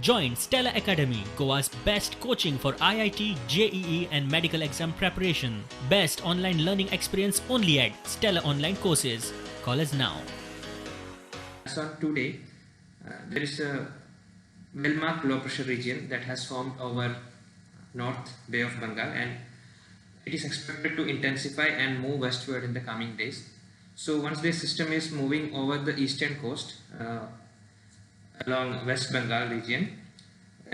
Join Stella Academy, Goa's best coaching for IIT, JEE and medical exam preparation. Best online learning experience only at Stella Online Courses. Call us now. As on today, there is a well-marked low pressure region that has formed over North Bay of Bengal, and it is expected to intensify and move westward in the coming days. So once this system is moving over the eastern coast along West Bengal region,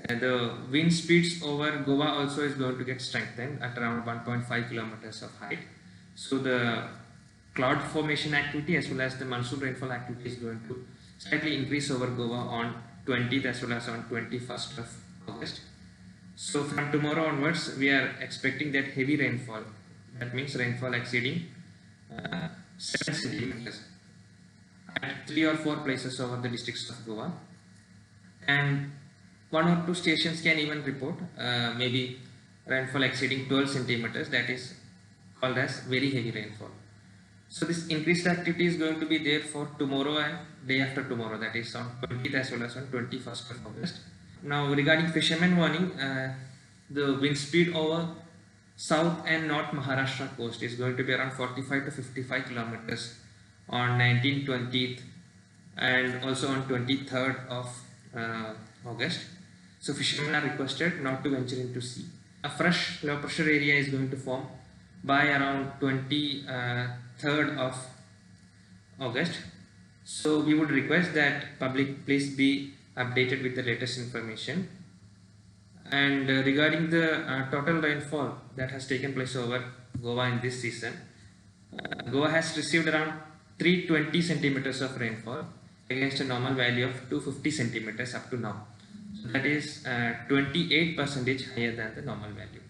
the wind speeds over Goa also is going to get strengthened at around 1.5 kilometers of height. So the cloud formation activity as well as the monsoon rainfall activity is going to slightly increase over Goa on 20th as well as on 21st of August. So from tomorrow onwards, we are expecting that heavy rainfall. That means rainfall exceeding 7 centimeters at 3 or 4 places over the districts of Goa. And 1 or 2 stations can even report maybe rainfall exceeding 12 centimeters. That is called as very heavy rainfall. So this increased activity is going to be there for tomorrow and day after tomorrow, that is on 20th as well as on 21st of August. Now regarding fishermen warning, the wind speed over south and north Maharashtra coast is going to be around 45 to 55 kilometers on 19th, 20th and also on 23rd of August. So fishermen are requested not to venture into sea. A fresh low pressure area is going to form by around 23rd of August. So we would request that public please be updated with the latest information. And regarding the total rainfall that has taken place over Goa in this season, Goa has received around 320 centimeters of rainfall against a normal value of 250 centimeters up to now. So that is 28% higher than the normal value.